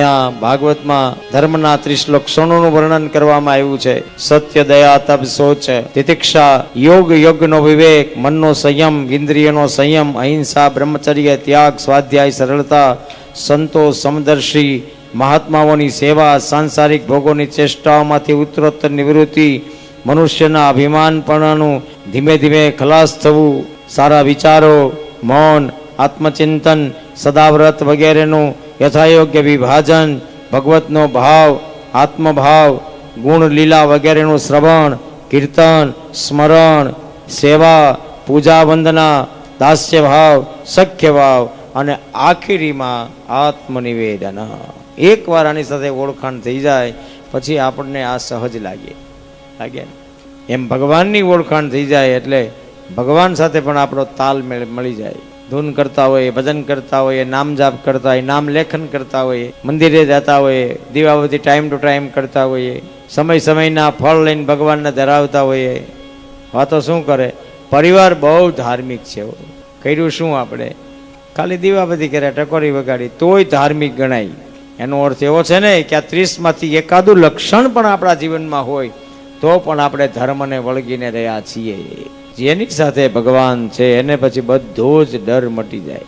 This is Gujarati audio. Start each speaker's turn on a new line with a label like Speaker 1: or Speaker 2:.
Speaker 1: અહીંયા ભાગવતમાં ધર્મના 30 લક્ષણોનું વર્ણન કરવામાં આવ્યું છે. સત્ય, દયા, તપ, શૌચ, તિતિક્ષા, યોગ, યોગનો વિવેક, મનનો સંયમ, ઇન્દ્રિયનો સંયમ, અહિંસા, બ્રહ્મચર્ય, ત્યાગ, સ્વાધ્યાય, સરળતા, સંતોષ, સમદર્શી, મહાત્માઓની સેવા, સાંસારિક ભોગોની ચેષ્ટાઓમાંથી ઉત્તરોત્તર નિવૃત્તિ, મનુષ્યના અભિમાનપણાનું ધીમે ધીમે ખલાસ થવું, સારા વિચારો, મૌન, આત્મચિંતન, સદાવ્રત વગેરેનું યથાયોગ્ય વિભાજન, ભગવતનો ભાવ, આત્મભાવ, ગુણ લીલા વગેરેનું શ્રવણ, કીર્તન, સ્મરણ, સેવા, પૂજા વંદના, દાસ્ય ભાવ, સખ્ય ભાવ અને આખીરીમાં આત્મનિવેદન. એકવાર આની સાથે ઓળખાણ થઈ જાય પછી આપણને આ સહજ લાગે એમ ભગવાનની ઓળખાણ થઈ જાય એટલે ભગવાન સાથે પણ આપણો તાલ મળી જાય. ધૂન કરતા હોઈએ, ભજન કરતા હોઈએ, નામ જાપ કરતા હોઈએ, નામ લેખન કરતા હોઈએ, મંદિરે જતા હોઈએ, દીવાબત્તી ટાઈમ ટુ ટાઈમ કરતા હોઈએ, સમય સમયના ફળ લઈને ભગવાનને ધરાવતા હોઈએ. વાતો શું કરે, પરિવાર બહુ ધાર્મિક છે. કર્યું શું આપણે, ખાલી દીવાબત્તી કર્યા, ટકોરી વગાડી તોય ધાર્મિક ગણાય. એનો અર્થ એવો છે ને કે આ 30માંથી એકાદું લક્ષણ પણ આપણા જીવનમાં હોય તો પણ આપણે ધર્મને વળગીને રહ્યા છીએ. જેની સાથે ભગવાન છે એને પછી બધો જ ડર મટી જાય.